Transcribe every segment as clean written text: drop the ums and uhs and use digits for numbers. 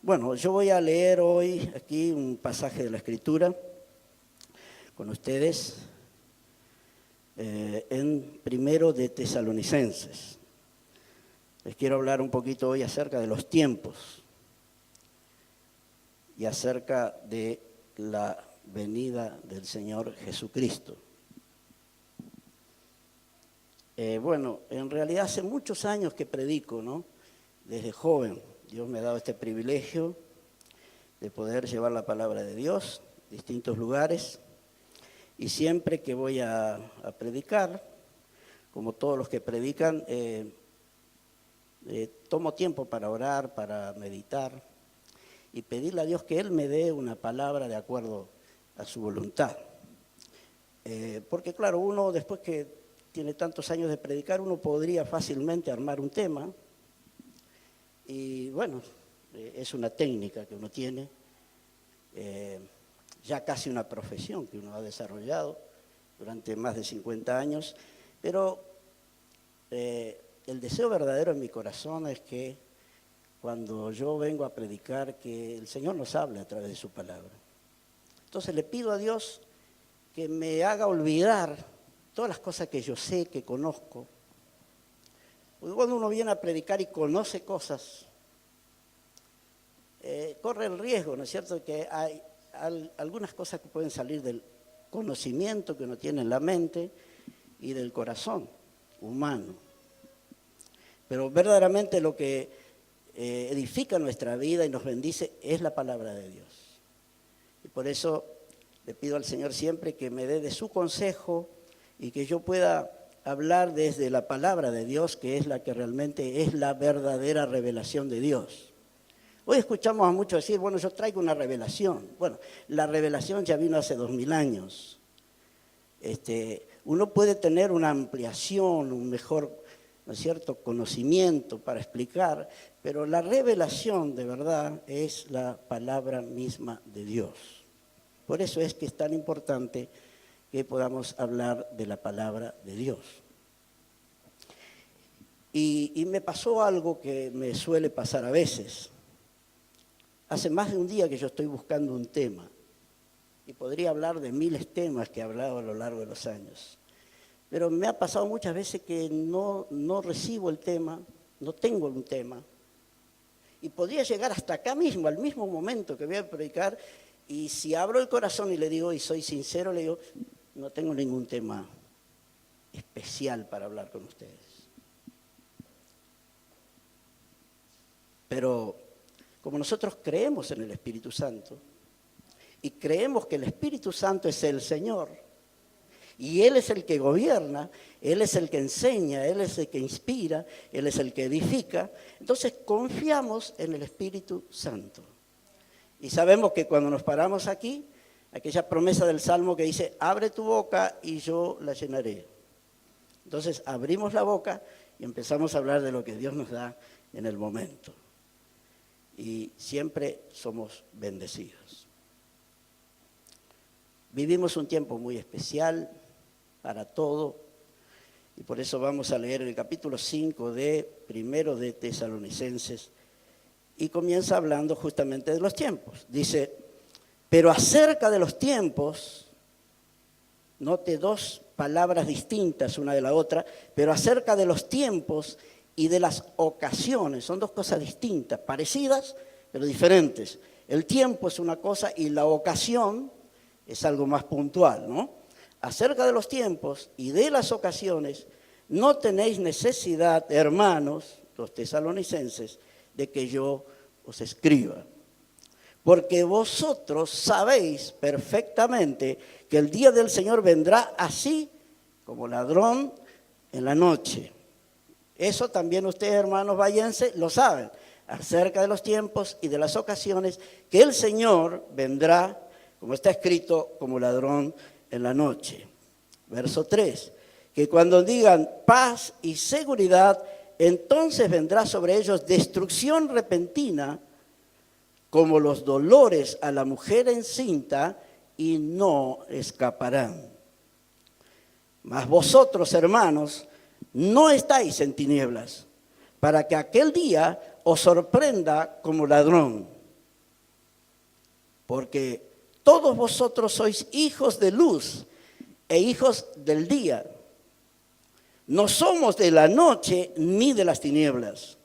Bueno, yo voy a leer hoy aquí un pasaje de la Escritura con ustedes en Primero de Tesalonicenses. Les quiero hablar un poquito hoy acerca de los tiempos y acerca de la venida del Señor Jesucristo. Bueno, en realidad hace muchos años que predico, ¿no? Desde joven. Dios me ha dado este privilegio de poder llevar la palabra de Dios a distintos lugares. Y siempre que voy a predicar, como todos los que predican, tomo tiempo para orar, para meditar y pedirle a Dios que Él me dé una palabra de acuerdo a su voluntad. Porque claro, uno después que tiene tantos años de predicar, uno podría fácilmente armar un tema y bueno, es una técnica que uno tiene, ya casi una profesión que uno ha desarrollado durante más de 50 años, pero el deseo verdadero en mi corazón es que cuando yo vengo a predicar, que el Señor nos hable a través de su palabra. Entonces le pido a Dios que me haga olvidar todas las cosas que yo sé, que conozco. Porque cuando uno viene a predicar y conoce cosas, corre el riesgo, ¿no es cierto?, que hay algunas cosas que pueden salir del conocimiento que uno tiene en la mente y del corazón humano. Pero verdaderamente lo que edifica nuestra vida y nos bendice es la palabra de Dios. Y por eso le pido al Señor siempre que me dé de su consejo y que yo pueda hablar desde la palabra de Dios, que es la que realmente es la verdadera revelación de Dios. Hoy escuchamos a muchos decir, bueno, yo traigo una revelación. Bueno, la revelación ya vino hace 2000 años. Uno puede tener una ampliación, un mejor, ¿no es cierto?, conocimiento para explicar, pero la revelación de verdad es la palabra misma de Dios. Por eso es que es tan importante que podamos hablar de la palabra de Dios. Y me pasó algo que me suele pasar a veces. Hace más de un día que yo estoy buscando un tema y podría hablar de miles de temas que he hablado a lo largo de los años. Pero me ha pasado muchas veces que no recibo el tema, no tengo un tema. Y podría llegar hasta acá mismo, al mismo momento que voy a predicar, y si abro el corazón y le digo, y soy sincero, le digo, no tengo ningún tema especial para hablar con ustedes. Pero como nosotros creemos en el Espíritu Santo y creemos que el Espíritu Santo es el Señor y Él es el que gobierna, Él es el que enseña, Él es el que inspira, Él es el que edifica, entonces confiamos en el Espíritu Santo. Y sabemos que cuando nos paramos aquí, aquella promesa del Salmo que dice, abre tu boca y yo la llenaré. Entonces abrimos la boca y empezamos a hablar de lo que Dios nos da en el momento. Y siempre somos bendecidos. Vivimos un tiempo muy especial para todo y por eso vamos a leer el capítulo 5 de Primero de Tesalonicenses y comienza hablando justamente de los tiempos. Dice, pero acerca de los tiempos, note dos palabras distintas una de la otra, pero acerca de los tiempos y de las ocasiones, son dos cosas distintas, parecidas, pero diferentes. El tiempo es una cosa y la ocasión es algo más puntual, ¿no? Acerca de los tiempos y de las ocasiones, no tenéis necesidad, hermanos, los tesalonicenses, de que yo os escriba. Porque vosotros sabéis perfectamente que el día del Señor vendrá así como ladrón en la noche. Eso también ustedes, hermanos vallenses, lo saben, acerca de los tiempos y de las ocasiones, que el Señor vendrá, como está escrito, como ladrón en la noche. Verso 3, que cuando digan paz y seguridad, entonces vendrá sobre ellos destrucción repentina, como los dolores a la mujer encinta, y no escaparán. Mas vosotros, hermanos, no estáis en tinieblas, para que aquel día os sorprenda como ladrón. porque todos vosotros sois hijos de luz e hijos del día. No somos de la noche ni de las tinieblas.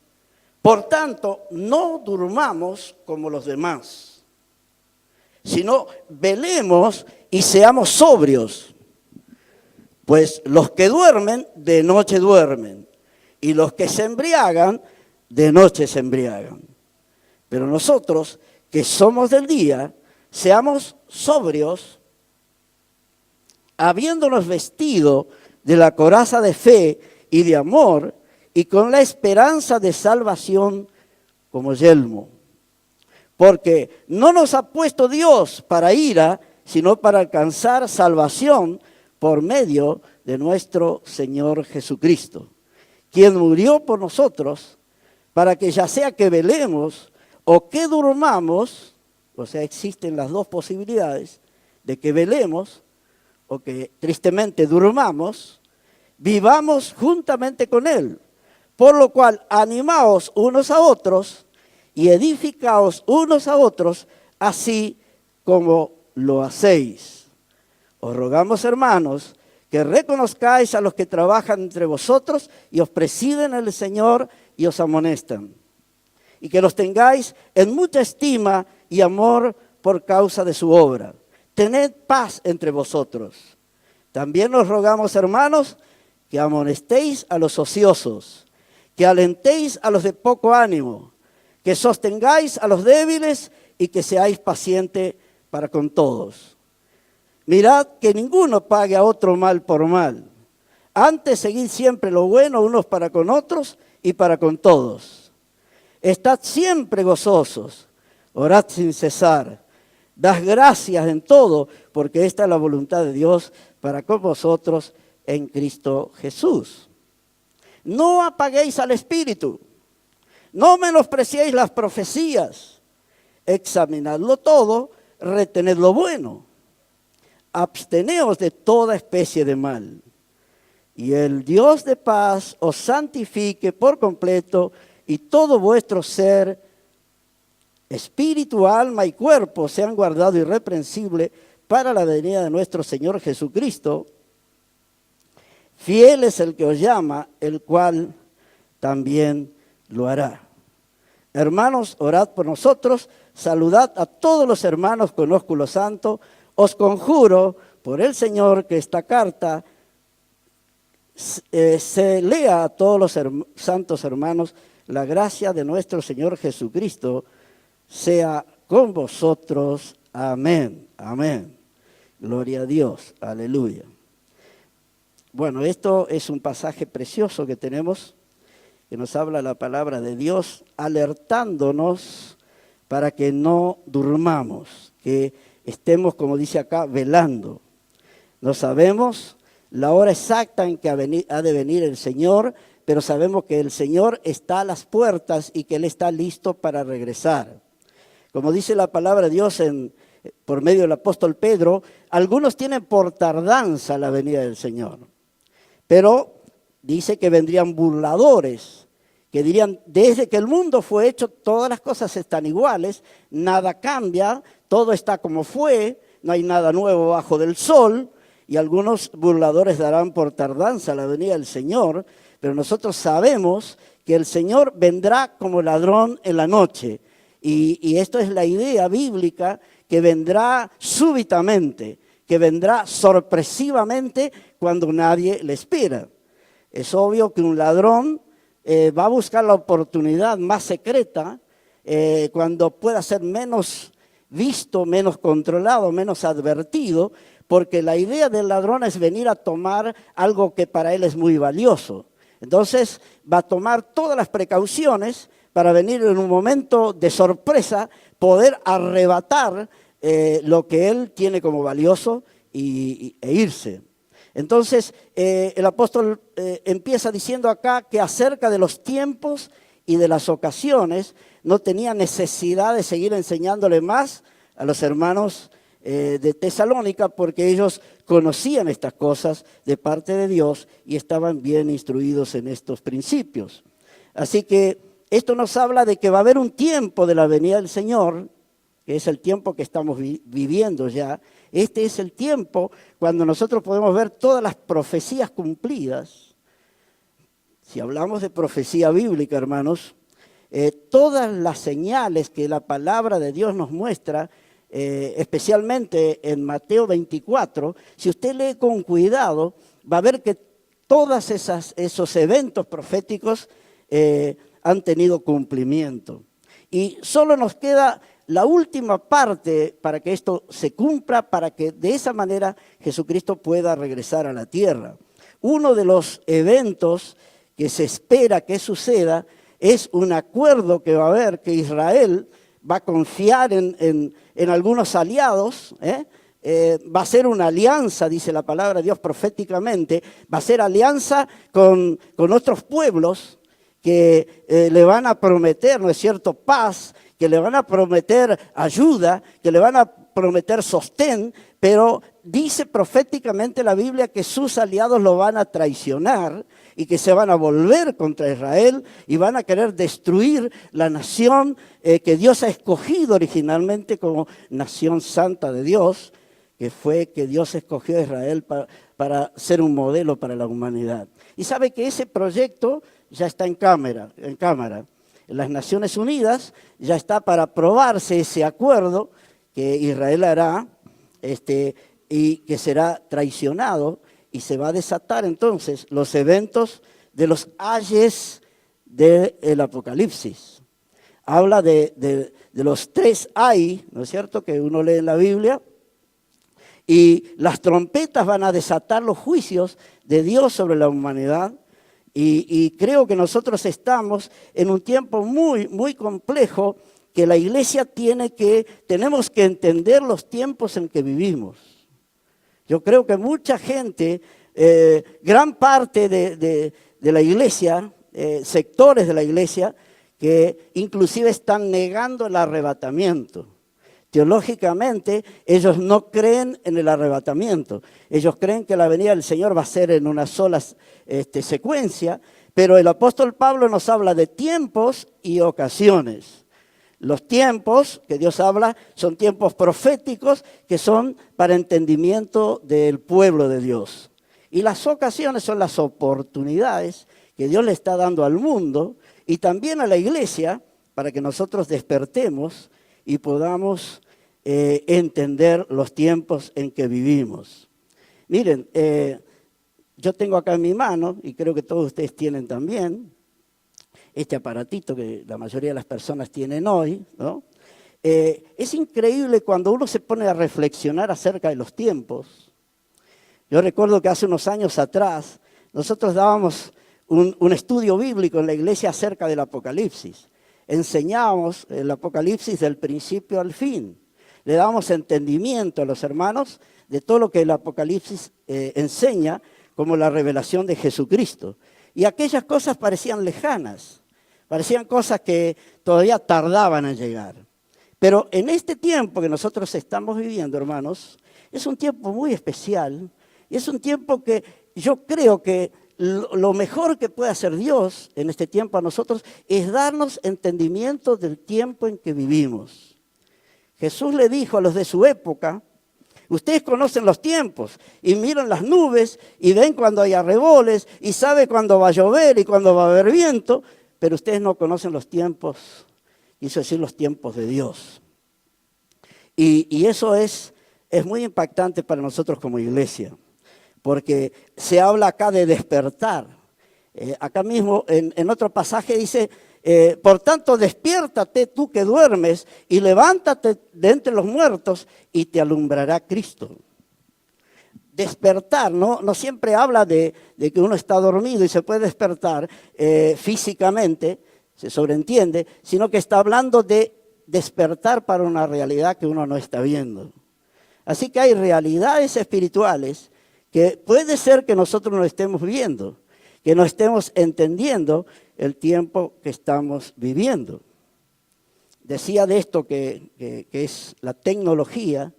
Por tanto, no durmamos como los demás, sino velemos y seamos sobrios. Pues los que duermen, de noche duermen, y los que se embriagan, de noche se embriagan. Pero nosotros, que somos del día, seamos sobrios, habiéndonos vestido de la coraza de fe y de amor, y con la esperanza de salvación como yelmo. Porque no nos ha puesto Dios para ira, sino para alcanzar salvación por medio de nuestro Señor Jesucristo, quien murió por nosotros, para que ya sea que velemos o que durmamos, o sea, existen las dos posibilidades de que velemos o que tristemente durmamos, vivamos juntamente con Él. Por lo cual, animaos unos a otros y edificaos unos a otros, así como lo hacéis. Os rogamos, hermanos, que reconozcáis a los que trabajan entre vosotros y os presiden el Señor y os amonestan. Y que los tengáis en mucha estima y amor por causa de su obra. Tened paz entre vosotros. También os rogamos, hermanos, que amonestéis a los ociosos, que alentéis a los de poco ánimo, que sostengáis a los débiles y que seáis pacientes para con todos. Mirad que ninguno pague a otro mal por mal. Antes seguid siempre lo bueno unos para con otros y para con todos. Estad siempre gozosos, orad sin cesar, dad gracias en todo, porque esta es la voluntad de Dios para con vosotros en Cristo Jesús. No apaguéis al Espíritu, no menospreciéis las profecías, examinadlo todo, retened lo bueno, absteneos de toda especie de mal. Y el Dios de paz os santifique por completo y todo vuestro ser, espíritu, alma y cuerpo sean guardados irreprensibles para la venida de nuestro Señor Jesucristo. Fiel es el que os llama, el cual también lo hará. Hermanos, orad por nosotros, saludad a todos los hermanos con ósculo santo. Os conjuro por el Señor que esta carta se lea a todos los santos hermanos. La gracia de nuestro Señor Jesucristo sea con vosotros. Amén. Amén. Gloria a Dios. Aleluya. Bueno, esto es un pasaje precioso que tenemos, que nos habla la palabra de Dios, alertándonos para que no durmamos, que estemos, como dice acá, velando. No sabemos la hora exacta en que ha de venir el Señor, pero sabemos que el Señor está a las puertas y que Él está listo para regresar. Como dice la palabra de Dios por medio del apóstol Pedro, algunos tienen por tardanza la venida del Señor. Pero dice que vendrían burladores, que dirían, desde que el mundo fue hecho, todas las cosas están iguales, nada cambia, todo está como fue, no hay nada nuevo bajo del sol, y algunos burladores darán por tardanza la venida del Señor, pero nosotros sabemos que el Señor vendrá como ladrón en la noche, y esto es la idea bíblica, que vendrá súbitamente, que vendrá sorpresivamente cuando nadie le espera. Es obvio que un ladrón va a buscar la oportunidad más secreta cuando pueda ser menos visto, menos controlado, menos advertido, porque la idea del ladrón es venir a tomar algo que para él es muy valioso. Entonces va a tomar todas las precauciones para venir en un momento de sorpresa, poder arrebatar lo que él tiene como valioso e irse. Entonces el apóstol empieza diciendo acá que acerca de los tiempos y de las ocasiones no tenía necesidad de seguir enseñándole más a los hermanos de Tesalónica, porque ellos conocían estas cosas de parte de Dios y estaban bien instruidos en estos principios. Así que esto nos habla de que va a haber un tiempo de la venida del Señor que es el tiempo que estamos viviendo ya. Este es el tiempo cuando nosotros podemos ver todas las profecías cumplidas. Si hablamos de profecía bíblica, hermanos, todas las señales que la palabra de Dios nos muestra, especialmente en Mateo 24, si usted lee con cuidado, va a ver que todos esos eventos proféticos han tenido cumplimiento. Y solo nos queda la última parte para que esto se cumpla, para que de esa manera Jesucristo pueda regresar a la tierra. Uno de los eventos que se espera que suceda es un acuerdo que va a haber, que Israel va a confiar en algunos aliados, va a ser una alianza, dice la palabra de Dios proféticamente, va a ser alianza con otros pueblos que le van a prometer, ¿no es cierto?, paz, que le van a prometer ayuda, que le van a prometer sostén, pero dice proféticamente la Biblia que sus aliados lo van a traicionar y que se van a volver contra Israel y van a querer destruir la nación que Dios ha escogido originalmente como nación santa de Dios, que fue que Dios escogió a Israel para ser un modelo para la humanidad. Y sabe que ese proyecto ya está en cámara. En las Naciones Unidas ya está para aprobarse ese acuerdo que Israel hará y que será traicionado, y se va a desatar entonces los eventos de los ayes del Apocalipsis. Habla de los 3 ay, ¿no es cierto?, que uno lee en la Biblia, y las trompetas van a desatar los juicios de Dios sobre la humanidad. Y creo que nosotros estamos en un tiempo muy, muy complejo, que la iglesia tenemos que entender los tiempos en que vivimos. Yo creo que mucha gente, gran parte de la iglesia, sectores de la iglesia, que inclusive están negando el arrebatamiento. Teológicamente, ellos no creen en el arrebatamiento. Ellos creen que la venida del Señor va a ser en una sola secuencia, pero el apóstol Pablo nos habla de tiempos y ocasiones. Los tiempos que Dios habla son tiempos proféticos que son para entendimiento del pueblo de Dios. Y las ocasiones son las oportunidades que Dios le está dando al mundo y también a la iglesia para que nosotros despertemos y podamos entender los tiempos en que vivimos. Miren, yo tengo acá en mi mano, y creo que todos ustedes tienen también, este aparatito que la mayoría de las personas tienen hoy, ¿no? Es increíble cuando uno se pone a reflexionar acerca de los tiempos. Yo recuerdo que hace unos años atrás nosotros dábamos un estudio bíblico en la iglesia acerca del Apocalipsis. Enseñábamos el Apocalipsis del principio al fin. Le dábamos entendimiento a los hermanos de todo lo que el Apocalipsis enseña como la revelación de Jesucristo. Y aquellas cosas parecían lejanas, parecían cosas que todavía tardaban en llegar. Pero en este tiempo que nosotros estamos viviendo, hermanos, es un tiempo muy especial y es un tiempo que yo creo que lo mejor que puede hacer Dios en este tiempo a nosotros es darnos entendimiento del tiempo en que vivimos. Jesús le dijo a los de su época: ustedes conocen los tiempos y miran las nubes y ven cuando hay arreboles y saben cuándo va a llover y cuándo va a haber viento, pero ustedes no conocen los tiempos, quiso decir los tiempos de Dios. Y eso es muy impactante para nosotros como iglesia, porque se habla acá de despertar. Acá mismo en otro pasaje dice: por tanto, despiértate tú que duermes y levántate de entre los muertos y te alumbrará Cristo. Despertar, no siempre habla de que uno está dormido y se puede despertar físicamente, se sobreentiende, sino que está hablando de despertar para una realidad que uno no está viendo. Así que hay realidades espirituales que puede ser que nosotros no estemos viendo, que no estemos entendiendo el tiempo que estamos viviendo. Decía de esto que es la tecnología.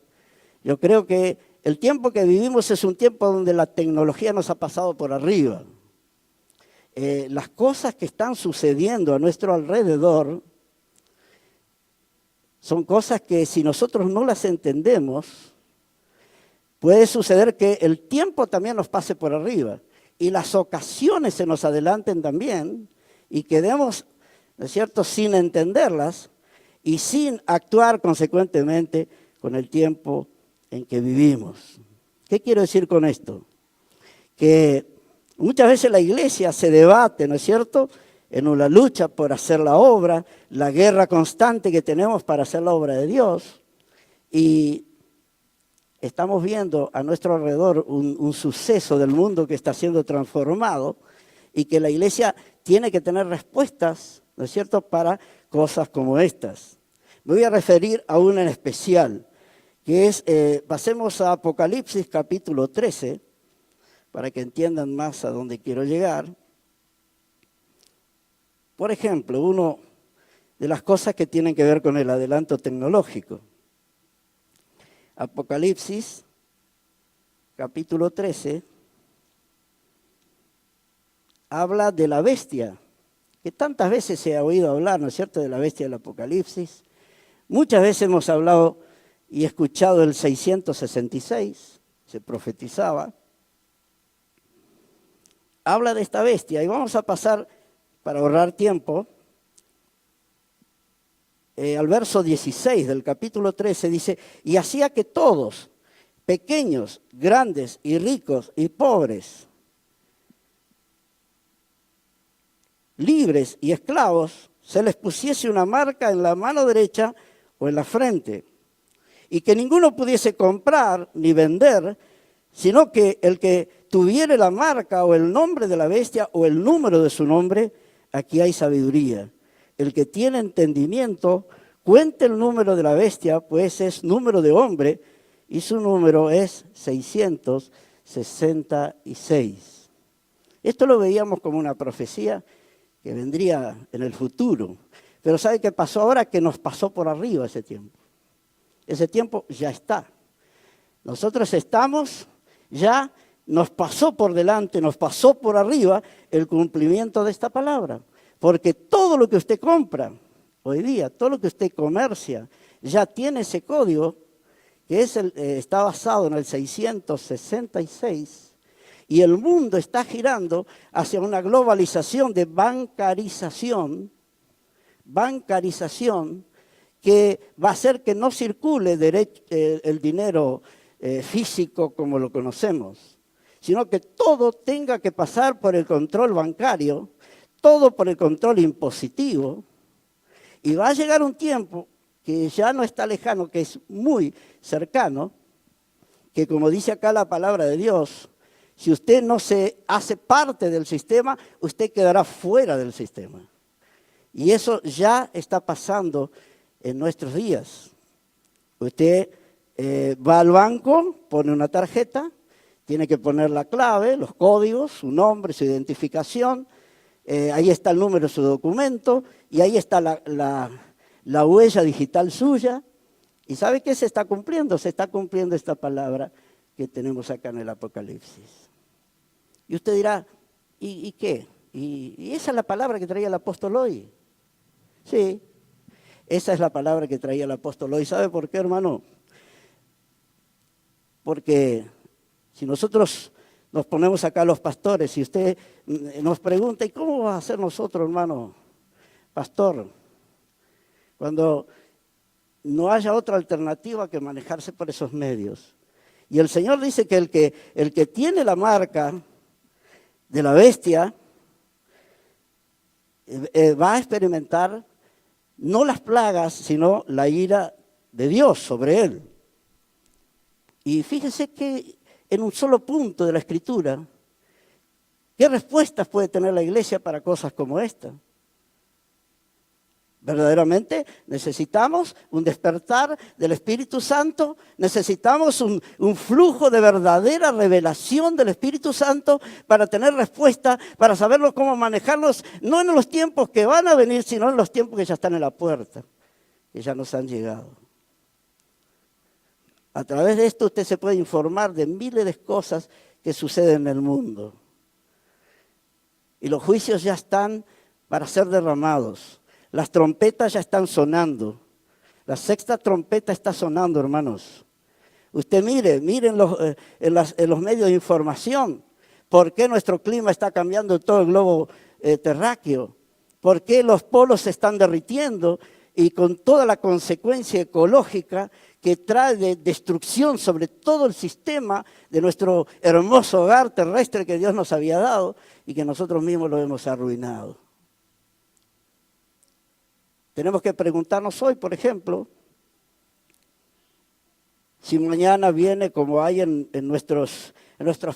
Yo creo que el tiempo que vivimos es un tiempo donde la tecnología nos ha pasado por arriba. Las cosas que están sucediendo a nuestro alrededor son cosas que si nosotros no las entendemos, puede suceder que el tiempo también nos pase por arriba y las ocasiones se nos adelanten también y quedemos, ¿no es cierto?, sin entenderlas y sin actuar consecuentemente con el tiempo en que vivimos. ¿Qué quiero decir con esto? Que muchas veces la iglesia se debate, ¿no es cierto?, en una lucha por hacer la obra, la guerra constante que tenemos para hacer la obra de Dios. Y estamos viendo a nuestro alrededor un suceso del mundo que está siendo transformado y que la iglesia tiene que tener respuestas, ¿no es cierto?, para cosas como estas. Me voy a referir a una en especial, que es, pasemos a Apocalipsis capítulo 13, para que entiendan más a dónde quiero llegar. Por ejemplo, una de las cosas que tienen que ver con el adelanto tecnológico. Apocalipsis, capítulo 13, habla de la bestia, que tantas veces se ha oído hablar, ¿no es cierto?, de la bestia del Apocalipsis. Muchas veces hemos hablado y escuchado el 666, se profetizaba. Habla de esta bestia y vamos a pasar, para ahorrar tiempo, al verso 16 del capítulo 13 dice, y hacía que todos, pequeños, grandes y ricos y pobres, libres y esclavos, se les pusiese una marca en la mano derecha o en la frente, y que ninguno pudiese comprar ni vender, sino que el que tuviere la marca o el nombre de la bestia o el número de su nombre, aquí hay sabiduría. El que tiene entendimiento, cuente el número de la bestia, pues es número de hombre, y su número es 666. Esto lo veíamos como una profecía que vendría en el futuro. Pero ¿sabe qué pasó ahora? Que nos pasó por arriba ese tiempo. Ese tiempo ya está. Nosotros estamos, ya nos pasó por delante, nos pasó por arriba el cumplimiento de esta palabra. Porque todo lo que usted compra hoy día, todo lo que usted comercia, ya tiene ese código que está basado en el 666 y el mundo está girando hacia una globalización de bancarización que va a hacer que no circule el dinero físico como lo conocemos, sino que todo tenga que pasar por el control bancario, todo por el control impositivo, y va a llegar un tiempo que ya no está lejano, que es muy cercano, que como dice acá la palabra de Dios, si usted no se hace parte del sistema, usted quedará fuera del sistema. Y eso ya está pasando en nuestros días. Usted va al banco, pone una tarjeta, tiene que poner la clave, los códigos, su nombre, su identificación, ahí está el número de su documento y ahí está la huella digital suya. ¿Y sabe qué se está cumpliendo? Se está cumpliendo esta palabra que tenemos acá en el Apocalipsis. Y usted dirá, ¿y qué? ¿Y esa es la palabra que traía el apóstol hoy? Sí, esa es la palabra que traía el apóstol hoy. ¿Sabe por qué, hermano? Porque si nosotros nos ponemos acá los pastores y usted nos pregunta, ¿y cómo va a ser nosotros, hermano pastor? Cuando no haya otra alternativa que manejarse por esos medios. Y el Señor dice que el que tiene la marca de la bestia va a experimentar no las plagas, sino la ira de Dios sobre él. Y fíjese que en un solo punto de la Escritura, ¿qué respuestas puede tener la iglesia para cosas como esta? Verdaderamente necesitamos un despertar del Espíritu Santo, necesitamos un flujo de verdadera revelación del Espíritu Santo para tener respuesta, para saberlo cómo manejarlos, no en los tiempos que van a venir, sino en los tiempos que ya están en la puerta, que ya nos han llegado. A través de esto usted se puede informar de miles de cosas que suceden en el mundo. Y los juicios ya están para ser derramados. Las trompetas ya están sonando. La sexta trompeta está sonando, hermanos. Usted mire en los medios de información, por qué nuestro clima está cambiando en todo el globo terráqueo, por qué los polos se están derritiendo y con toda la consecuencia ecológica que trae de destrucción sobre todo el sistema de nuestro hermoso hogar terrestre que Dios nos había dado y que nosotros mismos lo hemos arruinado. Tenemos que preguntarnos hoy, por ejemplo, si mañana viene, como hay en nuestros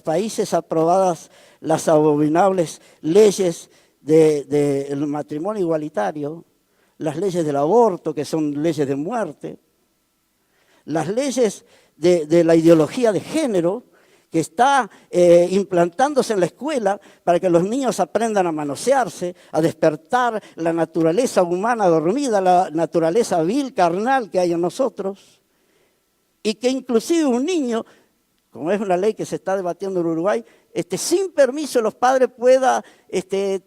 países, aprobadas las abominables leyes del matrimonio igualitario, las leyes del aborto, que son leyes de muerte, las leyes de la ideología de género, que está implantándose en la escuela para que los niños aprendan a manosearse, a despertar la naturaleza humana dormida, la naturaleza vil, carnal que hay en nosotros. Y que inclusive un niño, como es una ley que se está debatiendo en Uruguay, sin permiso de los padres pueda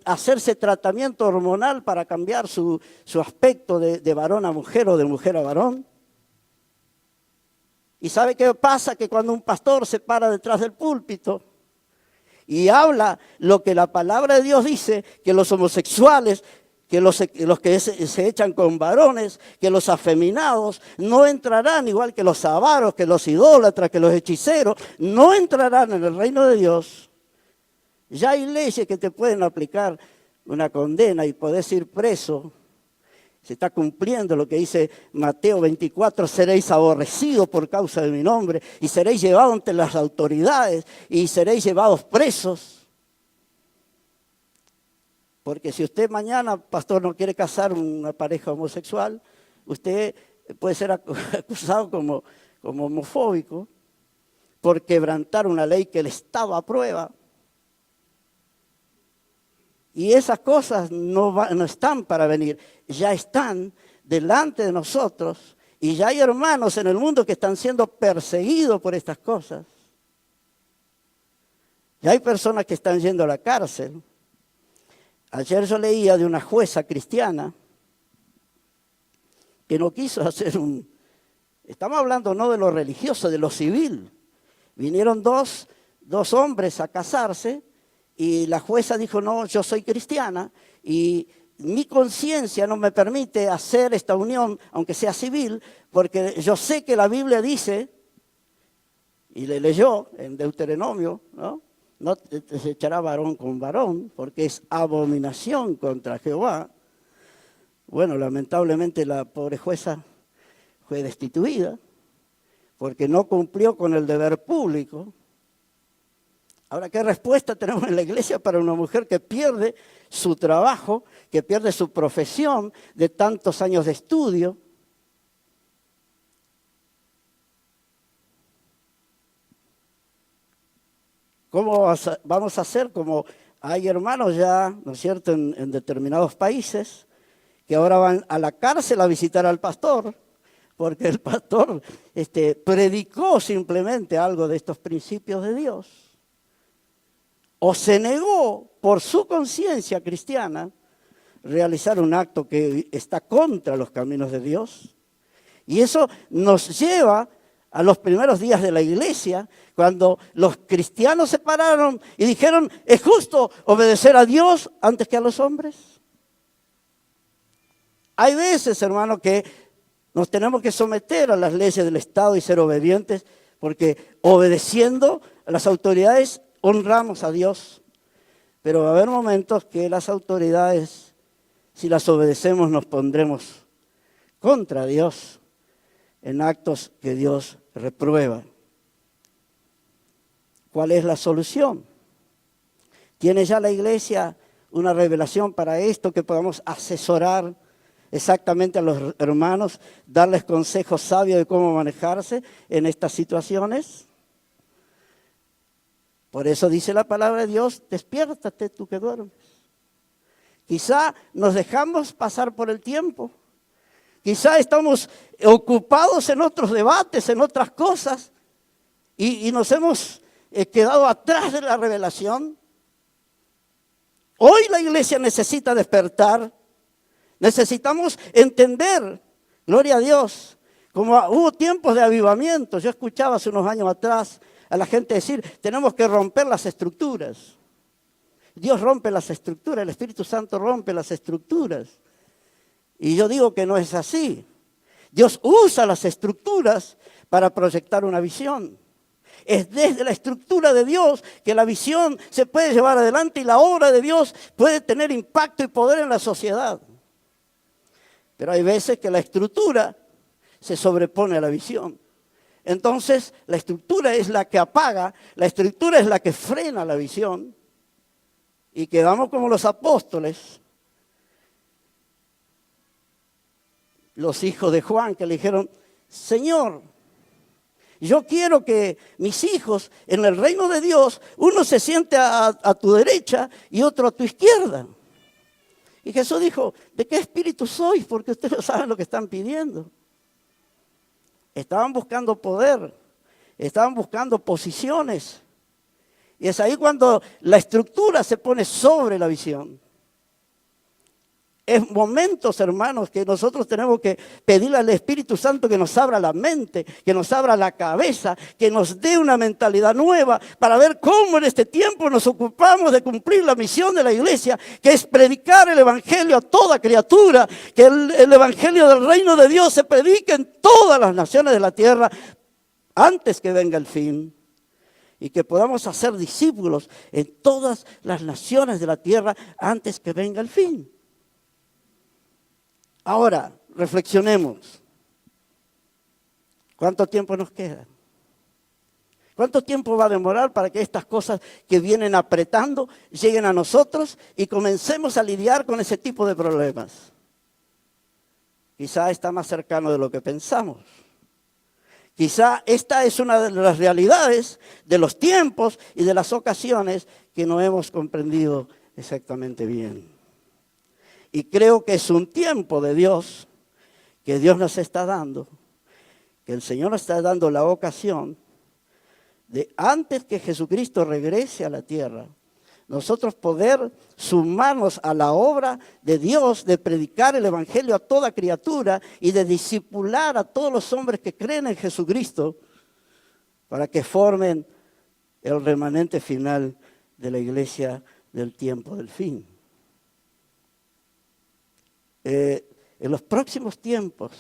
hacerse tratamiento hormonal para cambiar su aspecto de varón a mujer o de mujer a varón. ¿Y sabe qué pasa? Que cuando un pastor se para detrás del púlpito y habla lo que la palabra de Dios dice, que los homosexuales, que los que se echan con varones, que los afeminados no entrarán, igual que los avaros, que los idólatras, que los hechiceros, no entrarán en el reino de Dios. Ya hay leyes que te pueden aplicar una condena y podés ir preso. Se está cumpliendo lo que dice Mateo 24, seréis aborrecidos por causa de mi nombre y seréis llevados ante las autoridades y seréis llevados presos. Porque si usted mañana, pastor, no quiere casar una pareja homosexual, usted puede ser acusado como homofóbico por quebrantar una ley que el Estado aprueba. Y esas cosas no están para venir, ya están delante de nosotros y ya hay hermanos en el mundo que están siendo perseguidos por estas cosas. Ya hay personas que están yendo a la cárcel. Ayer yo leía de una jueza cristiana que no quiso hacer estamos hablando no de lo religioso, de lo civil. Vinieron dos hombres a casarse y la jueza dijo, no, yo soy cristiana y mi conciencia no me permite hacer esta unión, aunque sea civil, porque yo sé que la Biblia dice, y le leyó en Deuteronomio, ¿no? No se echará varón con varón, porque es abominación contra Jehová. Bueno, lamentablemente la pobre jueza fue destituida, porque no cumplió con el deber público. Ahora, ¿qué respuesta tenemos en la iglesia para una mujer que pierde su trabajo, que pierde su profesión de tantos años de estudio? ¿Cómo vamos a hacer? Como hay hermanos ya, ¿no es cierto?, en determinados países, que ahora van a la cárcel a visitar al pastor, porque el pastor predicó simplemente algo de estos principios de Dios. O se negó por su conciencia cristiana realizar un acto que está contra los caminos de Dios. Y eso nos lleva a los primeros días de la iglesia, cuando los cristianos se pararon y dijeron, ¿es justo obedecer a Dios antes que a los hombres? Hay veces, hermano, que nos tenemos que someter a las leyes del Estado y ser obedientes, porque obedeciendo a las autoridades honramos a Dios, pero va a haber momentos que las autoridades, si las obedecemos, nos pondremos contra Dios en actos que Dios reprueba. ¿Cuál es la solución? ¿Tiene ya la iglesia una revelación para esto, que podamos asesorar exactamente a los hermanos, darles consejos sabios de cómo manejarse en estas situaciones? Por eso dice la palabra de Dios, despiértate tú que duermes. Quizá nos dejamos pasar por el tiempo. Quizá estamos ocupados en otros debates, en otras cosas, y nos hemos quedado atrás de la revelación. Hoy la iglesia necesita despertar. Necesitamos entender Gloria a Dios. Como hubo tiempos de avivamiento, yo escuchaba hace unos años atrás a la gente decir, tenemos que romper las estructuras. Dios rompe las estructuras, el Espíritu Santo rompe las estructuras. Y yo digo que no es así. Dios usa las estructuras para proyectar una visión. Es desde la estructura de Dios que la visión se puede llevar adelante y la obra de Dios puede tener impacto y poder en la sociedad. Pero hay veces que la estructura se sobrepone a la visión. Entonces, la estructura es la que apaga, la estructura es la que frena la visión. Y quedamos como los apóstoles, los hijos de Juan, que le dijeron, Señor, yo quiero que mis hijos en el reino de Dios, uno se siente a tu derecha y otro a tu izquierda. Y Jesús dijo, ¿de qué espíritu sois? Porque ustedes no saben lo que están pidiendo. Estaban buscando poder, estaban buscando posiciones. Y es ahí cuando la estructura se pone sobre la visión. Es momentos, hermanos, que nosotros tenemos que pedirle al Espíritu Santo que nos abra la mente, que nos abra la cabeza, que nos dé una mentalidad nueva para ver cómo en este tiempo nos ocupamos de cumplir la misión de la iglesia, que es predicar el Evangelio a toda criatura, que el Evangelio del reino de Dios se predique en todas las naciones de la tierra antes que venga el fin. Y que podamos hacer discípulos en todas las naciones de la tierra antes que venga el fin. Ahora, reflexionemos. ¿Cuánto tiempo nos queda? ¿Cuánto tiempo va a demorar para que estas cosas que vienen apretando lleguen a nosotros y comencemos a lidiar con ese tipo de problemas? Quizá está más cercano de lo que pensamos. Quizá esta es una de las realidades de los tiempos y de las ocasiones que no hemos comprendido exactamente bien. Y creo que es un tiempo de Dios, que Dios nos está dando, que el Señor nos está dando la ocasión de antes que Jesucristo regrese a la tierra, nosotros poder sumarnos a la obra de Dios, de predicar el Evangelio a toda criatura y de discipular a todos los hombres que creen en Jesucristo para que formen el remanente final de la iglesia del tiempo del fin. En los próximos tiempos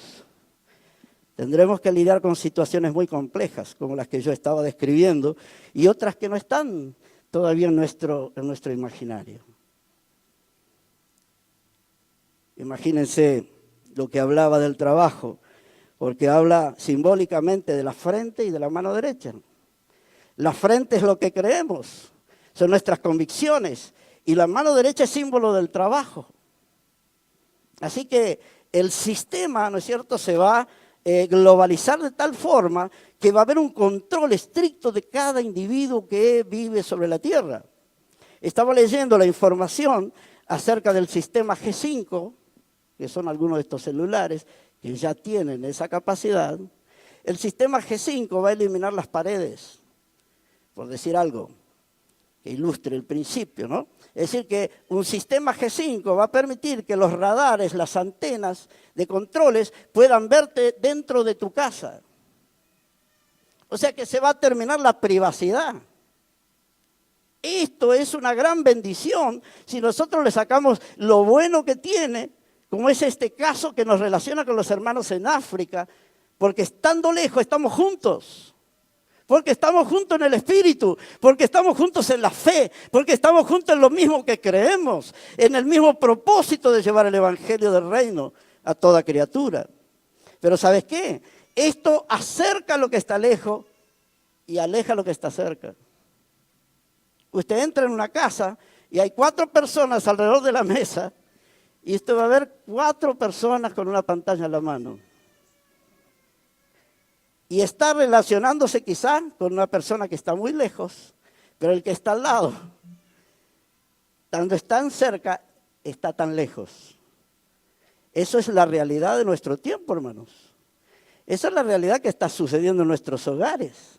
tendremos que lidiar con situaciones muy complejas, como las que yo estaba describiendo, y otras que no están todavía en nuestro imaginario. Imagínense lo que hablaba del trabajo, porque habla simbólicamente de la frente y de la mano derecha. La frente es lo que creemos, son nuestras convicciones, y la mano derecha es símbolo del trabajo. Así que el sistema, ¿no es cierto?, se va a globalizar de tal forma que va a haber un control estricto de cada individuo que vive sobre la tierra. Estaba leyendo la información acerca del sistema G5, que son algunos de estos celulares que ya tienen esa capacidad. El sistema G5 va a eliminar las paredes, por decir algo que ilustre el principio, ¿no? Es decir, que un sistema G5 va a permitir que los radares, las antenas de controles puedan verte dentro de tu casa. O sea que se va a terminar la privacidad. Esto es una gran bendición si nosotros le sacamos lo bueno que tiene, como es este caso que nos relaciona con los hermanos en África, porque estando lejos estamos juntos. Porque estamos juntos en el Espíritu, porque estamos juntos en la fe, porque estamos juntos en lo mismo que creemos, en el mismo propósito de llevar el Evangelio del reino a toda criatura. Pero ¿sabes qué? Esto acerca lo que está lejos y aleja lo que está cerca. Usted entra en una casa y hay 4 personas alrededor de la mesa y usted va a ver 4 personas con una pantalla en la mano. Y está relacionándose quizá con una persona que está muy lejos, pero el que está al lado, cuando están cerca, está tan lejos. Eso es la realidad de nuestro tiempo, hermanos. Esa es la realidad que está sucediendo en nuestros hogares.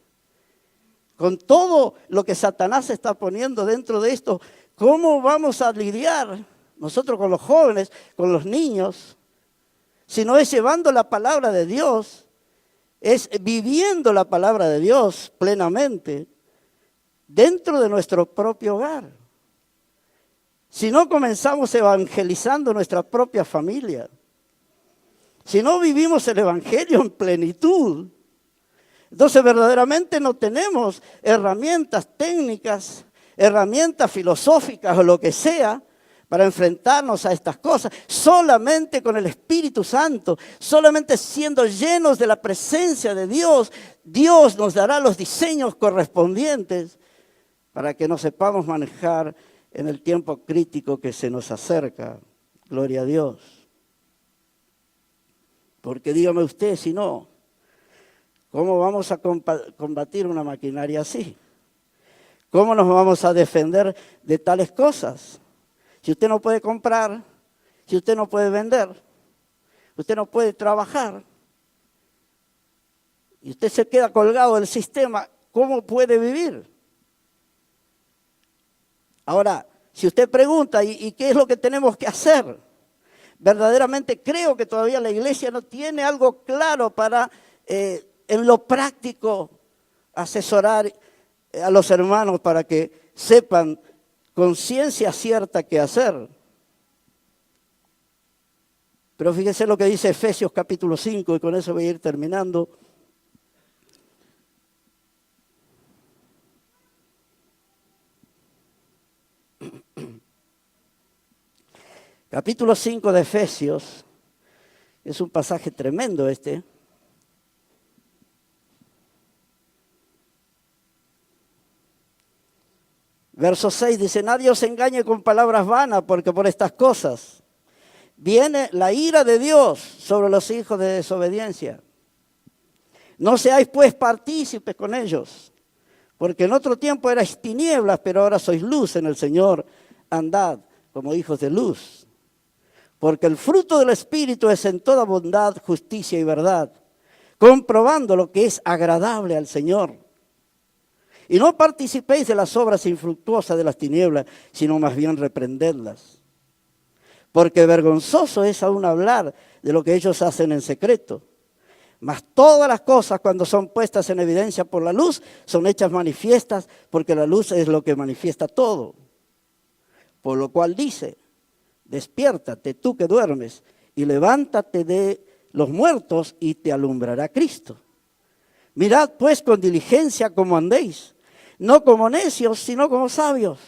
Con todo lo que Satanás está poniendo dentro de esto, ¿cómo vamos a lidiar nosotros con los jóvenes, con los niños? sino es llevando la palabra de Dios, es viviendo la palabra de Dios plenamente dentro de nuestro propio hogar. Si no comenzamos evangelizando nuestra propia familia, si no vivimos el evangelio en plenitud, entonces verdaderamente no tenemos herramientas técnicas, herramientas filosóficas o lo que sea para enfrentarnos a estas cosas. Solamente con el Espíritu Santo, solamente siendo llenos de la presencia de Dios, Dios nos dará los diseños correspondientes para que nos sepamos manejar en el tiempo crítico que se nos acerca. Gloria a Dios. Porque dígame usted, si no, ¿cómo vamos a combatir una maquinaria así? ¿Cómo nos vamos a defender de tales cosas? Si usted no puede comprar, si usted no puede vender, usted no puede trabajar, y usted se queda colgado del sistema, ¿cómo puede vivir? Ahora, si usted pregunta, ¿y qué es lo que tenemos que hacer? Verdaderamente creo que todavía la iglesia no tiene algo claro para, en lo práctico, asesorar a los hermanos para que sepan con ciencia cierta qué hacer. Pero fíjese lo que dice Efesios capítulo 5, y con eso voy a ir terminando. Capítulo 5 de Efesios, es un pasaje tremendo este. Verso 6 dice, nadie os engañe con palabras vanas, porque por estas cosas viene la ira de Dios sobre los hijos de desobediencia. No seáis pues partícipes con ellos, porque en otro tiempo erais tinieblas, pero ahora sois luz en el Señor. Andad como hijos de luz. Porque el fruto del Espíritu es en toda bondad, justicia y verdad, comprobando lo que es agradable al Señor. Y no participéis de las obras infructuosas de las tinieblas, sino más bien reprendedlas. Porque vergonzoso es aún hablar de lo que ellos hacen en secreto. Mas todas las cosas, cuando son puestas en evidencia por la luz, son hechas manifiestas, porque la luz es lo que manifiesta todo. Por lo cual dice, despiértate tú que duermes, y levántate de los muertos, y te alumbrará Cristo. Mirad pues con diligencia cómo andéis, no como necios, sino como sabios,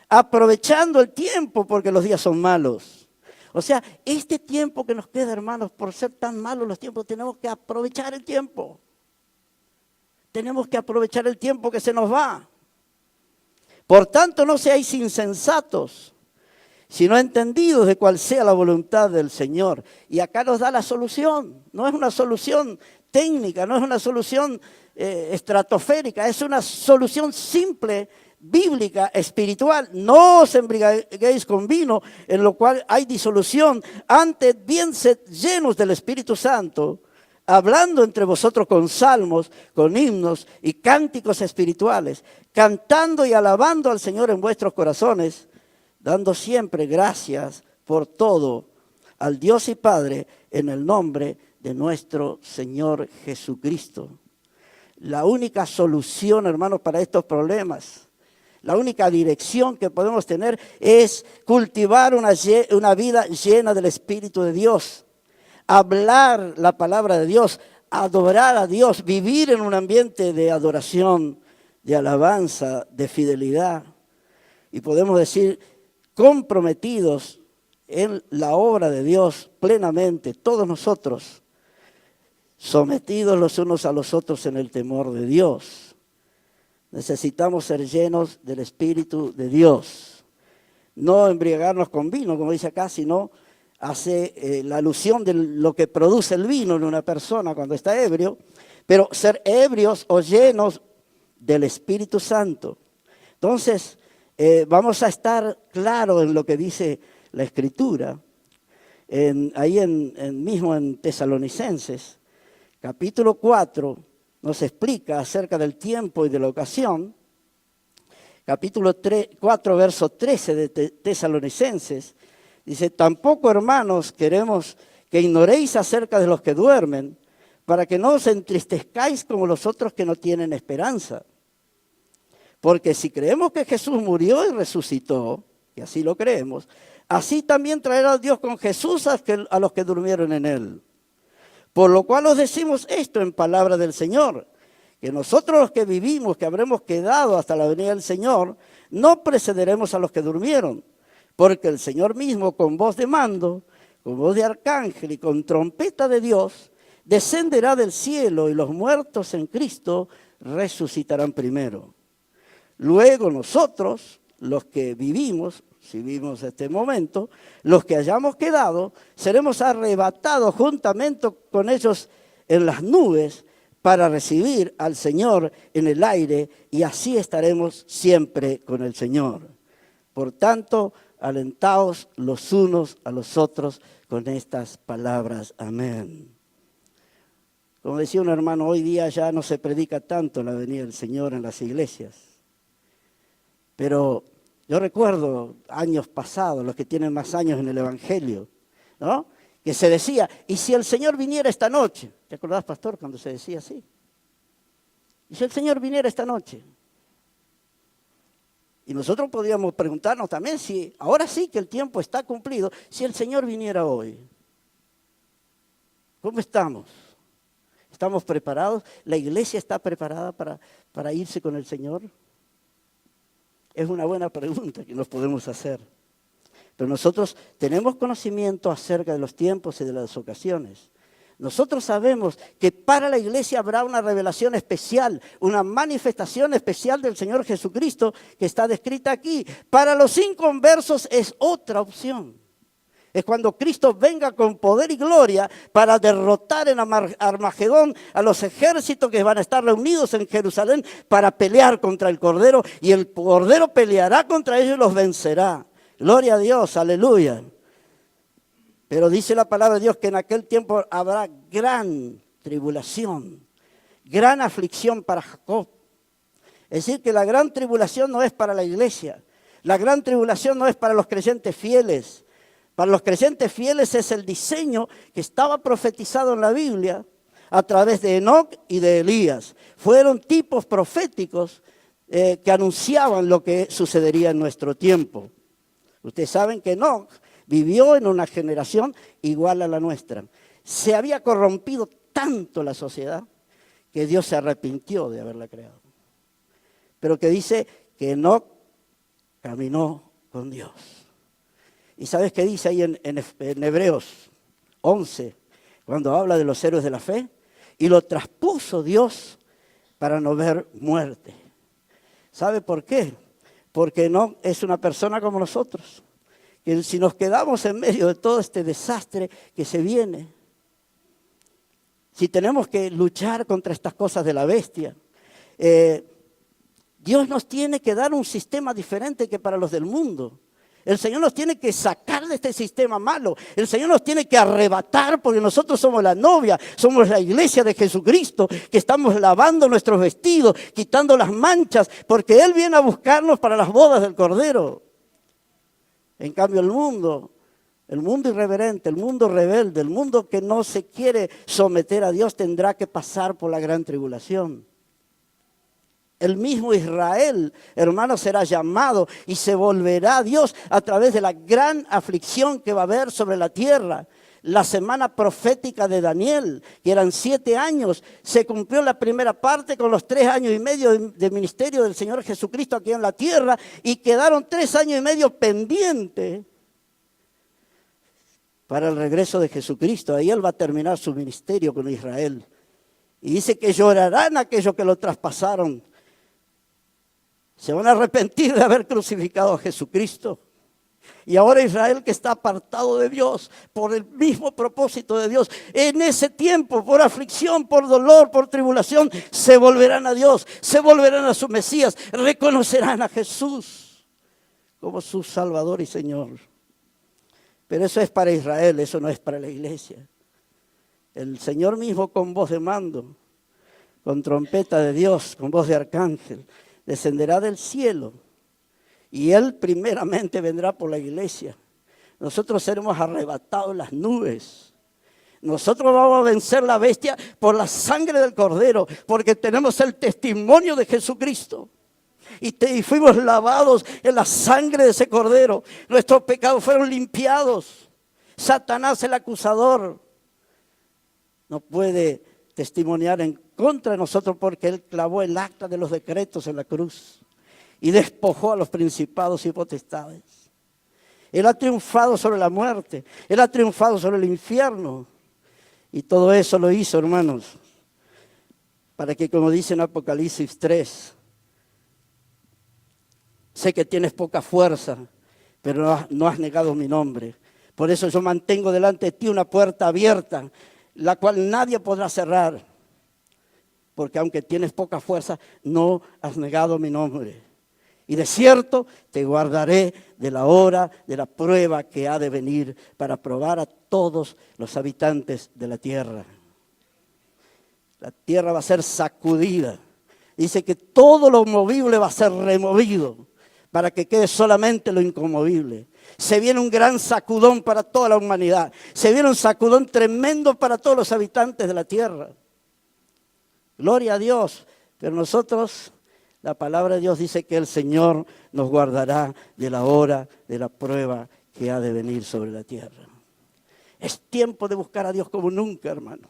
aprovechando el tiempo, porque los días son malos. O sea, este tiempo que nos queda, hermanos, por ser tan malos los tiempos, tenemos que aprovechar el tiempo. Tenemos que aprovechar el tiempo que se nos va. Por tanto, no seáis insensatos, sino entendidos de cuál sea la voluntad del Señor. Y acá nos da la solución. No es una solución técnica, no es una solución estratosférica, es una solución simple, bíblica, espiritual. No os embriaguéis con vino, en lo cual hay disolución. Antes bien sed llenos del Espíritu Santo, hablando entre vosotros con salmos, con himnos y cánticos espirituales, cantando y alabando al Señor en vuestros corazones, dando siempre gracias por todo al Dios y Padre en el nombre de nuestro Señor Jesucristo. La única solución, hermanos, para estos problemas, la única dirección que podemos tener es cultivar una vida llena del Espíritu de Dios, hablar la palabra de Dios, adorar a Dios, vivir en un ambiente de adoración, de alabanza, de fidelidad. Y podemos decir, comprometidos en la obra de Dios plenamente, todos nosotros, sometidos los unos a los otros en el temor de Dios. Necesitamos ser llenos del Espíritu de Dios. No embriagarnos con vino, como dice acá, sino hace la alusión de lo que produce el vino en una persona cuando está ebrio, pero ser ebrios o llenos del Espíritu Santo. Entonces, vamos a estar claros en lo que dice la Escritura, mismo en Tesalonicenses, capítulo 4, nos explica acerca del tiempo y de la ocasión. Capítulo 4, verso 13 de Tesalonicenses, dice, tampoco, hermanos, queremos que ignoréis acerca de los que duermen, para que no os entristezcáis como los otros que no tienen esperanza. Porque si creemos que Jesús murió y resucitó, y así lo creemos, así también traerá Dios con Jesús a los que durmieron en él. Por lo cual os decimos esto en palabra del Señor, que nosotros los que vivimos, que habremos quedado hasta la venida del Señor, no precederemos a los que durmieron, porque el Señor mismo con voz de mando, con voz de arcángel y con trompeta de Dios, descenderá del cielo y los muertos en Cristo resucitarán primero. Luego nosotros, los que vivimos, si vivimos este momento, los que hayamos quedado, seremos arrebatados juntamente con ellos en las nubes para recibir al Señor en el aire y así estaremos siempre con el Señor. Por tanto, alentaos los unos a los otros con estas palabras. Amén. Como decía un hermano, hoy día ya no se predica tanto la venida del Señor en las iglesias. Pero yo recuerdo años pasados, los que tienen más años en el Evangelio, ¿no? Que se decía, ¿y si el Señor viniera esta noche? ¿Te acordás, pastor, cuando se decía así? ¿Y si el Señor viniera esta noche? Y nosotros podríamos preguntarnos también si, ahora sí que el tiempo está cumplido, si el Señor viniera hoy. ¿Cómo estamos? ¿Estamos preparados? ¿La iglesia está preparada para irse con el Señor? Es una buena pregunta que nos podemos hacer. Pero nosotros tenemos conocimiento acerca de los tiempos y de las ocasiones. Nosotros sabemos que para la iglesia habrá una revelación especial, una manifestación especial del Señor Jesucristo que está descrita aquí. Para los inconversos es otra opción. Es cuando Cristo venga con poder y gloria para derrotar en Armagedón a los ejércitos que van a estar reunidos en Jerusalén para pelear contra el Cordero. Y el Cordero peleará contra ellos y los vencerá. Gloria a Dios, aleluya. Pero dice la palabra de Dios que en aquel tiempo habrá gran tribulación, gran aflicción para Jacob. Es decir, que la gran tribulación no es para la iglesia. La gran tribulación no es para los creyentes fieles. Para los creyentes fieles es el diseño que estaba profetizado en la Biblia a través de Enoc y de Elías. Fueron tipos proféticos que anunciaban lo que sucedería en nuestro tiempo. Ustedes saben que Enoc vivió en una generación igual a la nuestra. Se había corrompido tanto la sociedad que Dios se arrepintió de haberla creado. Pero que dice que Enoc caminó con Dios. ¿Y sabes qué dice ahí en Hebreos 11? Cuando habla de los héroes de la fe. Y lo traspuso Dios para no ver muerte. ¿Sabe por qué? Porque no es una persona como nosotros. Que si nos quedamos en medio de todo este desastre que se viene, si tenemos que luchar contra estas cosas de la bestia, Dios nos tiene que dar un sistema diferente que para los del mundo. El Señor nos tiene que sacar de este sistema malo. El Señor nos tiene que arrebatar porque nosotros somos la novia, somos la iglesia de Jesucristo, que estamos lavando nuestros vestidos, quitando las manchas, porque Él viene a buscarnos para las bodas del Cordero. En cambio el mundo irreverente, el mundo rebelde, el mundo que no se quiere someter a Dios tendrá que pasar por la gran tribulación. El mismo Israel, hermano, será llamado y se volverá a Dios a través de la gran aflicción que va a haber sobre la tierra. La semana profética de Daniel, que eran 7 años, se cumplió la primera parte con los 3 años y medio de ministerio del Señor Jesucristo aquí en la tierra y quedaron 3 años y medio pendientes para el regreso de Jesucristo. Ahí Él va a terminar su ministerio con Israel. Y dice que llorarán aquellos que lo traspasaron. Se van a arrepentir de haber crucificado a Jesucristo. Y ahora Israel, que está apartado de Dios por el mismo propósito de Dios, en ese tiempo, por aflicción, por dolor, por tribulación, se volverán a Dios, se volverán a su Mesías, reconocerán a Jesús como su Salvador y Señor. Pero eso es para Israel, eso no es para la iglesia. El Señor mismo con voz de mando, con trompeta de Dios, con voz de arcángel, descenderá del cielo y Él primeramente vendrá por la iglesia. Nosotros seremos arrebatados en las nubes Nosotros vamos a vencer la bestia por la sangre del Cordero, porque tenemos el testimonio de Jesucristo. Y fuimos lavados en la sangre de ese Cordero. Nuestros pecados fueron limpiados. Satanás, el acusador, no puede testimoniar en contra de nosotros porque él clavó el acta de los decretos en la cruz y despojó a los principados y potestades. Él ha triunfado sobre la muerte, él ha triunfado sobre el infierno. Y todo eso lo hizo, hermanos, para que, como dice en Apocalipsis 3, sé que tienes poca fuerza, pero no has negado mi nombre. Por eso yo mantengo delante de ti una puerta abierta, la cual nadie podrá cerrar. Porque aunque tienes poca fuerza, no has negado mi nombre. Y de cierto te guardaré de la hora de la prueba que ha de venir para probar a todos los habitantes de la tierra. La tierra va a ser sacudida. Dice que todo lo movible va a ser removido para que quede solamente lo inconmovible. Se viene un gran sacudón para toda la humanidad. Se viene un sacudón tremendo para todos los habitantes de la tierra. Gloria a Dios. Pero nosotros, la palabra de Dios dice que el Señor nos guardará de la hora de la prueba que ha de venir sobre la tierra. Es tiempo de buscar a Dios como nunca, hermano.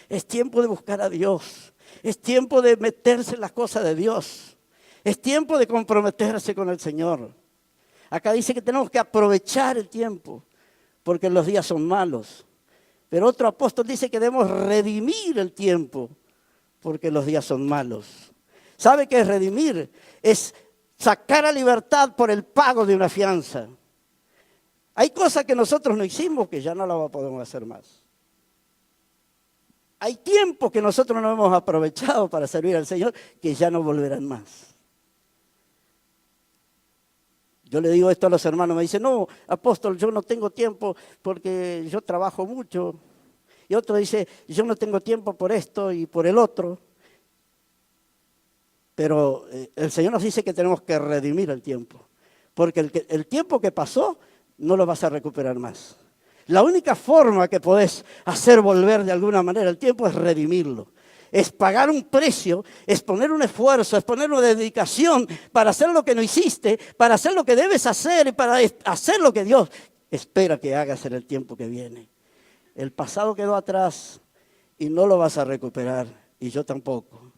Es tiempo de buscar a Dios. Es tiempo de meterse en las cosas de Dios. Es tiempo de comprometerse con el Señor. Acá dice que tenemos que aprovechar el tiempo, porque los días son malos. Pero otro apóstol dice que debemos redimir el tiempo, porque los días son malos. ¿Sabe qué es redimir? Es sacar a libertad por el pago de una fianza. Hay cosas que nosotros no hicimos que ya no las podemos hacer más. Hay tiempos que nosotros no hemos aprovechado para servir al Señor que ya no volverán más. Yo le digo esto a los hermanos, me dicen, no, apóstol, yo no tengo tiempo porque yo trabajo mucho. Y otro dice, yo no tengo tiempo por esto y por el otro. Pero el Señor nos dice que tenemos que redimir el tiempo. Porque el tiempo que pasó no lo vas a recuperar más. La única forma que podés hacer volver de alguna manera el tiempo es redimirlo. Es pagar un precio, es poner un esfuerzo, es poner una dedicación para hacer lo que no hiciste, para hacer lo que debes hacer y para hacer lo que Dios espera que hagas en el tiempo que viene. El pasado quedó atrás y no lo vas a recuperar, y yo tampoco.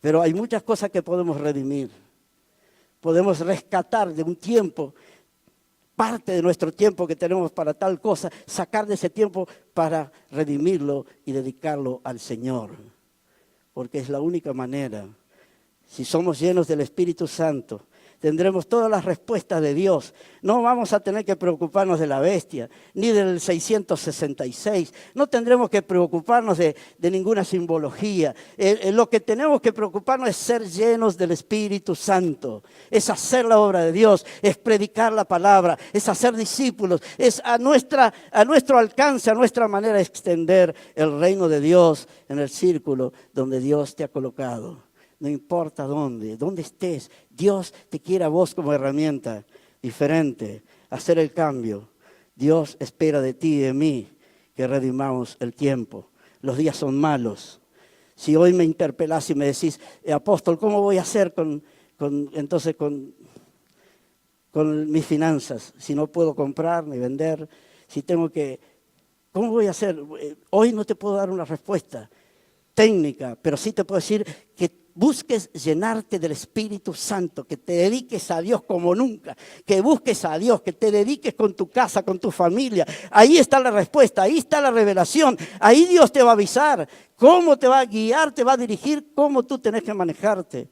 Pero hay muchas cosas que podemos redimir. Podemos rescatar de un tiempo, parte de nuestro tiempo que tenemos para tal cosa, sacar de ese tiempo para redimirlo y dedicarlo al Señor. Porque es la única manera. Si somos llenos del Espíritu Santo, tendremos todas las respuestas de Dios. No vamos a tener que preocuparnos de la bestia, ni del 666. No tendremos que preocuparnos de ninguna simbología. Lo que tenemos que preocuparnos es ser llenos del Espíritu Santo. Es hacer la obra de Dios, es predicar la palabra, es hacer discípulos. Es a nuestro alcance, a nuestra manera de extender el reino de Dios en el círculo donde Dios te ha colocado. No importa dónde estés, Dios te quiere a vos como herramienta diferente, hacer el cambio. Dios espera de ti y de mí que redimamos el tiempo. Los días son malos. Si hoy me interpelás y me decís, apóstol, ¿cómo voy a hacer con mis finanzas? Si no puedo comprar ni vender, ¿cómo voy a hacer? Hoy no te puedo dar una respuesta técnica, pero sí te puedo decir que busques llenarte del Espíritu Santo, que te dediques a Dios como nunca, que busques a Dios, que te dediques con tu casa, con tu familia. Ahí está la respuesta, ahí está la revelación, ahí Dios te va a avisar cómo te va a guiar, te va a dirigir, cómo tú tenés que manejarte.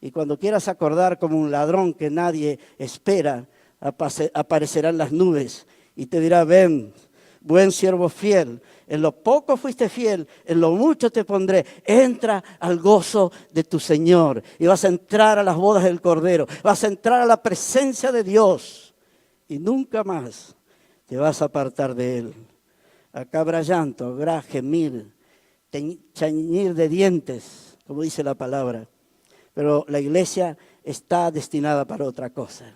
Y cuando quieras acordar como un ladrón que nadie espera, aparecerán las nubes y te dirá, ven, buen siervo fiel, en lo poco fuiste fiel, en lo mucho te pondré. Entra al gozo de tu Señor y vas a entrar a las bodas del Cordero. Vas a entrar a la presencia de Dios y nunca más te vas a apartar de Él. Acá habrá llanto, habrá gemir, chañir de dientes, como dice la palabra. Pero la iglesia está destinada para otra cosa.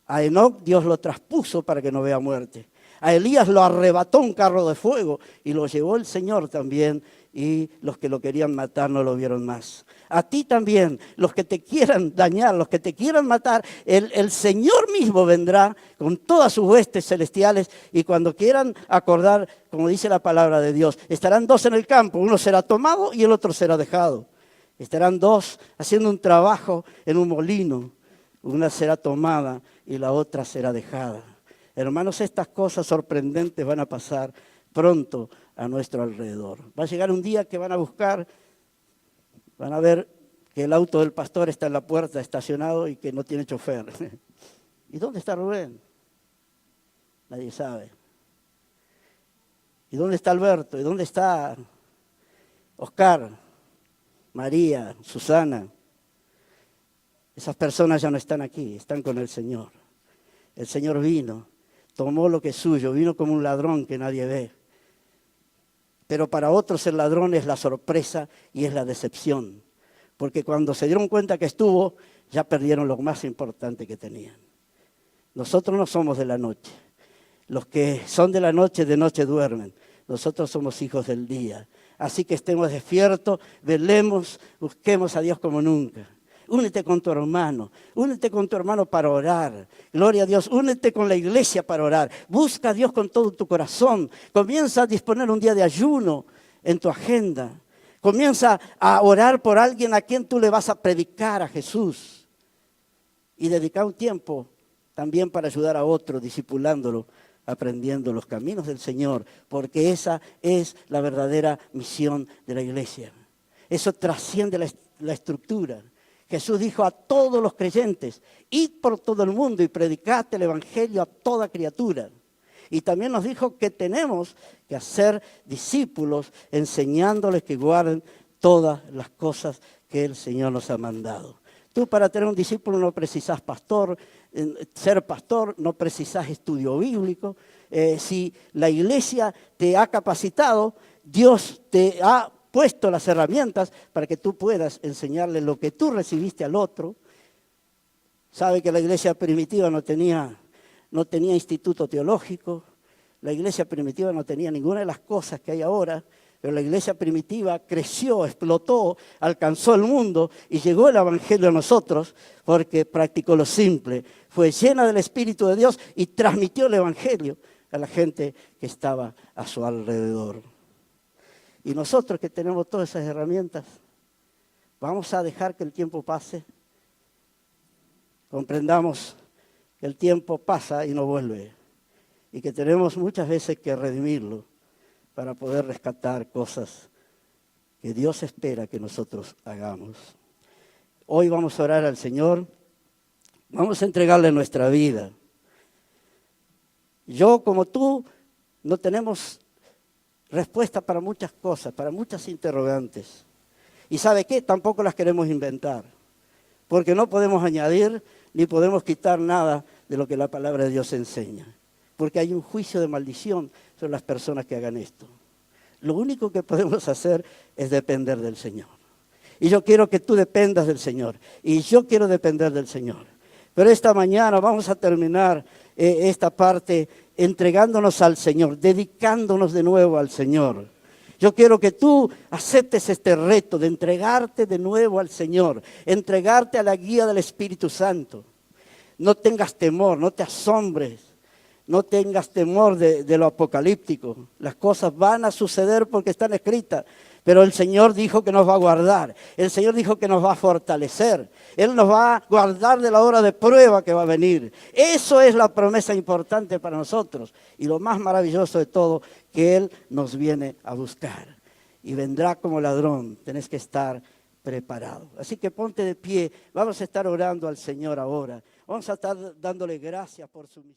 A Enoc Dios lo traspuso para que no vea muerte. A Elías lo arrebató un carro de fuego y lo llevó el Señor también, y los que lo querían matar no lo vieron más. A ti también, los que te quieran dañar, los que te quieran matar, el Señor mismo vendrá con todas sus huestes celestiales, y cuando quieran acordar, como dice la palabra de Dios, estarán dos en el campo, uno será tomado y el otro será dejado. Estarán dos haciendo un trabajo en un molino, una será tomada y la otra será dejada. Hermanos, estas cosas sorprendentes van a pasar pronto a nuestro alrededor. Va a llegar un día que van a buscar, van a ver que el auto del pastor está en la puerta estacionado y que no tiene chofer. ¿Y dónde está Rubén? Nadie sabe. ¿Y dónde está Alberto? ¿Y dónde está Oscar, María, Susana? Esas personas ya no están aquí, están con el Señor. El Señor vino, tomó lo que es suyo, vino como un ladrón que nadie ve. Pero para otros el ladrón es la sorpresa y es la decepción. Porque cuando se dieron cuenta que estuvo, ya perdieron lo más importante que tenían. Nosotros no somos de la noche. Los que son de noche duermen. Nosotros somos hijos del día. Así que estemos despiertos, velemos, busquemos a Dios como nunca. Únete con tu hermano para orar. Gloria a Dios, únete con la iglesia para orar. Busca a Dios con todo tu corazón. Comienza a disponer un día de ayuno en tu agenda. Comienza a orar por alguien a quien tú le vas a predicar a Jesús. Y dedicar un tiempo también para ayudar a otro, discipulándolo, aprendiendo los caminos del Señor. Porque esa es la verdadera misión de la iglesia. Eso trasciende la estructura. Jesús dijo a todos los creyentes, id por todo el mundo y predicad el evangelio a toda criatura. Y también nos dijo que tenemos que hacer discípulos enseñándoles que guarden todas las cosas que el Señor nos ha mandado. Tú para tener un discípulo no precisas ser pastor, no precisas estudio bíblico. Si la iglesia te ha capacitado, Dios te ha puesto las herramientas para que tú puedas enseñarle lo que tú recibiste al otro. Sabe que la iglesia primitiva no tenía instituto teológico, la iglesia primitiva no tenía ninguna de las cosas que hay ahora, pero la iglesia primitiva creció, explotó, alcanzó el mundo y llegó el evangelio a nosotros porque practicó lo simple, fue llena del Espíritu de Dios y transmitió el evangelio a la gente que estaba a su alrededor. Y nosotros que tenemos todas esas herramientas, vamos a dejar que el tiempo pase. Comprendamos que el tiempo pasa y no vuelve. Y que tenemos muchas veces que redimirlo para poder rescatar cosas que Dios espera que nosotros hagamos. Hoy vamos a orar al Señor, vamos a entregarle nuestra vida. Yo como tú no tenemos respuesta para muchas cosas, para muchas interrogantes. ¿Y sabe qué? Tampoco las queremos inventar, porque no podemos añadir ni podemos quitar nada de lo que la palabra de Dios enseña, porque hay un juicio de maldición sobre las personas que hagan esto. Lo único que podemos hacer es depender del Señor. Y yo quiero que tú dependas del Señor, y yo quiero depender del Señor. Pero esta mañana vamos a terminar esta parte entregándonos al Señor, dedicándonos de nuevo al Señor. Yo quiero que tú aceptes este reto de entregarte de nuevo al Señor, entregarte a la guía del Espíritu Santo. No tengas temor, no te asombres, no tengas temor de lo apocalíptico. Las cosas van a suceder porque están escritas. Pero el Señor dijo que nos va a guardar, el Señor dijo que nos va a fortalecer, Él nos va a guardar de la hora de prueba que va a venir. Eso es la promesa importante para nosotros. Y lo más maravilloso de todo, que Él nos viene a buscar. Y vendrá como ladrón, tenés que estar preparado. Así que ponte de pie, vamos a estar orando al Señor ahora. Vamos a estar dándole gracias por su misericordia.